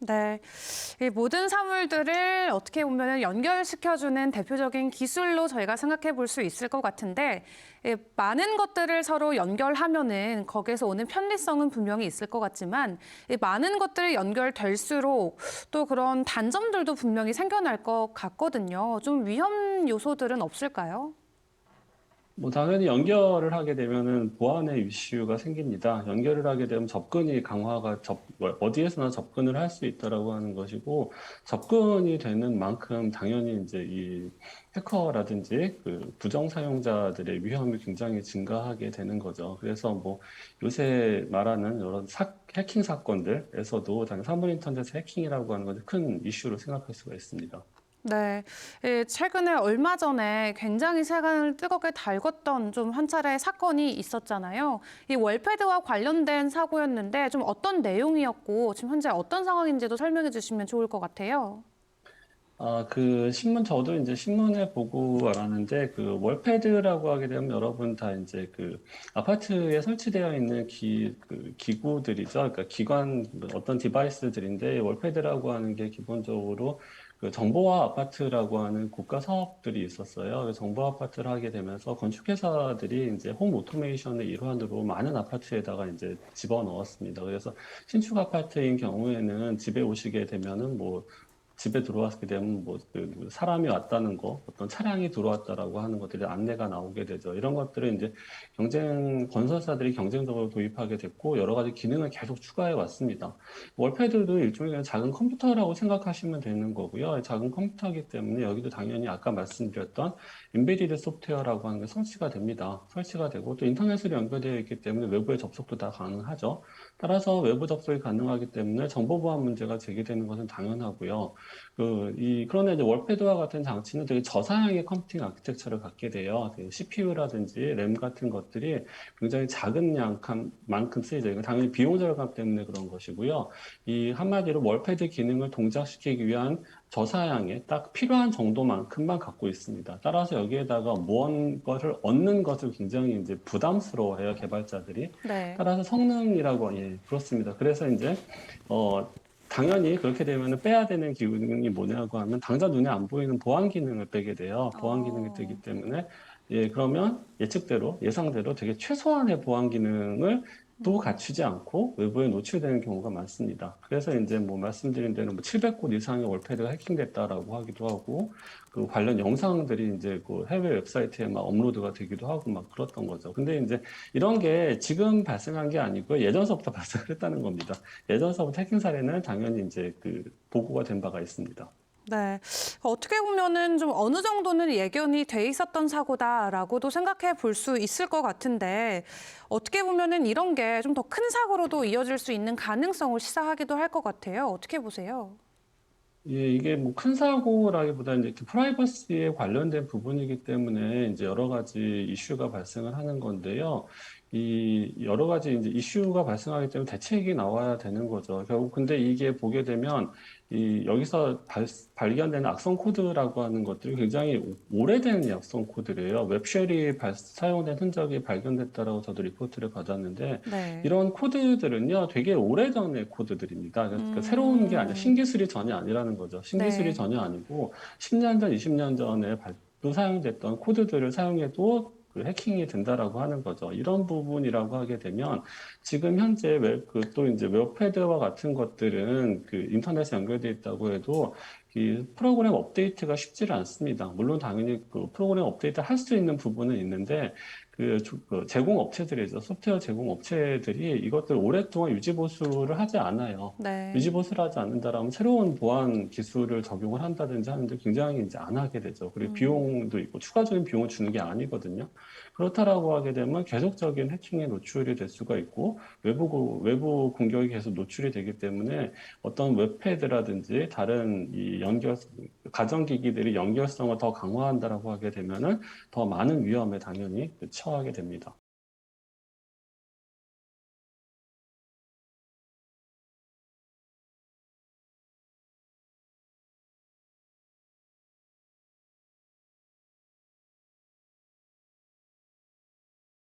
네. 이 모든 사물들을 어떻게 보면 연결시켜주는 대표적인 기술로 저희가 생각해 볼 수 있을 것 같은데, 많은 것들을 서로 연결하면은 거기에서 오는 편리성은 분명히 있을 것 같지만, 이 많은 것들이 연결될수록 또 그런 단점들도 분명히 생겨날 것 같거든요. 좀 위험 요소들은 없을까요? 뭐 당연히 연결을 하게 되면은 보안의 이슈가 생깁니다. 연결을 하게 되면 접근이 강화가 어디에서나 접근을 할 수 있다라고 하는 것이고, 접근이 되는 만큼 당연히 이제 이 해커라든지 그 부정 사용자들의 위험이 굉장히 증가하게 되는 거죠. 그래서 뭐 요새 말하는 이런 해킹 사건들에서도 당연히 사물 인터넷 해킹이라고 하는 것을 큰 이슈로 생각할 수가 있습니다. 네, 최근에 얼마 전에 굉장히 세간을 뜨겁게 달궜던 좀 한 차례 사건이 있었잖아요. 이 월패드와 관련된 사고였는데 좀 어떤 내용이었고 지금 현재 어떤 상황인지도 설명해 주시면 좋을 것 같아요. 그 저도 이제 신문에 보고 알았는데, 그 월패드라고 하게 되면 여러분 다 이제 그 아파트에 설치되어 있는 그 기구들이죠. 그러니까 어떤 디바이스들인데, 월패드라고 하는 게 기본적으로 그 정보화 아파트라고 하는 국가 사업들이 있었어요. 그래서 정보화 아파트를 하게 되면서 건축회사들이 이제 홈 오토메이션의 일환으로 많은 아파트에다가 이제 집어넣었습니다. 그래서 신축 아파트인 경우에는 집에 오시게 되면은 뭐 집에 들어왔게 되면 뭐 사람이 왔다는 거, 어떤 차량이 들어왔다라고 하는 것들이 안내가 나오게 되죠. 이런 것들을 이제 건설사들이 경쟁적으로 도입하게 됐고, 여러 가지 기능을 계속 추가해 왔습니다. 월패드도 일종의 그냥 작은 컴퓨터라고 생각하시면 되는 거고요. 작은 컴퓨터이기 때문에 여기도 당연히 아까 말씀드렸던 엔베디드 소프트웨어라고 하는 게 설치가 됩니다. 설치가 되고, 또 인터넷으로 연결되어 있기 때문에 외부의 접속도 다 가능하죠. 따라서 외부 접속이 가능하기 때문에 정보 보안 문제가 제기되는 것은 당연하고요. 그런데 이제 월패드와 같은 장치는 되게 저사양의 컴퓨팅 아키텍처를 갖게 돼요. CPU라든지 램 같은 것들이 굉장히 작은 만큼 쓰이죠. 이건 당연히 비용 절감 때문에 그런 것이고요. 이 한마디로 월패드 기능을 동작시키기 위한 저사양에 딱 필요한 정도만큼만 갖고 있습니다. 따라서 여기에다가 무언가를 얻는 것을 굉장히 이제 부담스러워해요, 개발자들이. 네. 따라서 성능이라고, 예, 그렇습니다. 그래서 이제, 당연히 그렇게 되면 빼야 되는 기능이 뭐냐고 하면 당장 눈에 안 보이는 보안 기능을 빼게 돼요. 보안 기능이 뜨기 어. 때문에 예, 그러면 예상대로 되게 최소한의 보안 기능을 또 갖추지 않고 외부에 노출되는 경우가 많습니다. 그래서 이제 뭐 말씀드린 대로 뭐 700곳 이상의 월패드가 해킹됐다라고 하기도 하고 그 관련 영상들이 이제 그 해외 웹사이트에 막 업로드가 되기도 하고 막 그랬던 거죠. 근데 이제 이런 게 지금 발생한 게 아니고 예전서부터 발생을 했다는 겁니다. 예전서부터 해킹 사례는 당연히 이제 그 보고가 된 바가 있습니다. 네. 어떻게 보면은 좀 어느 정도는 예견이 돼 있었던 사고다라고도 생각해 볼 수 있을 것 같은데, 어떻게 보면은 이런 게 좀 더 큰 사고로도 이어질 수 있는 가능성을 시사하기도 할 것 같아요. 어떻게 보세요? 예, 이게 뭐 큰 사고라기보다는 이제 이렇게 프라이버시에 관련된 부분이기 때문에 이제 여러 가지 이슈가 발생을 하는 건데요. 이 여러 가지 이제 이슈가 발생하기 때문에 대책이 나와야 되는 거죠. 결국 근데 이게 보게 되면 여기서 발견되는 악성 코드라고 하는 것들이 굉장히 오래된 악성 코드래요. 웹쉘이 사용된 흔적이 발견됐다라고 저도 리포트를 받았는데 네. 이런 코드들은요, 되게 오래전의 코드들입니다. 그러니까 새로운 게 아니라 음. 신기술이 전혀 아니라는 거죠. 신기술이 네. 전혀 아니고 10년 전, 20년 전에 또 사용됐던 코드들을 사용해도 그 해킹이 된다라고 하는 거죠. 이런 부분이라고 하게 되면 지금 현재 또 이제 웹패드와 같은 것들은 그 인터넷에 연결되어 있다고 해도 이 프로그램 업데이트가 쉽지를 않습니다. 물론 당연히 그 프로그램 업데이트 할 수 있는 부분은 있는데 그 제공 업체들이죠. 소프트웨어 제공 업체들이 이것들 오랫동안 유지 보수를 하지 않아요. 유지 네. 보수를 하지 않는다라면 새로운 보안 기술을 적용을 한다든지 하는데 굉장히 이제 안 하게 되죠. 그리고 비용도 있고 추가적인 비용을 주는 게 아니거든요. 그렇다라고 하게 되면 계속적인 해킹에 노출이 될 수가 있고 외부 공격이 계속 노출이 되기 때문에 어떤 웹패드라든지 다른 가정기기들이 연결성을 더 강화한다라고 하게 되면은 더 많은 위험에 당연히 처하게 됩니다.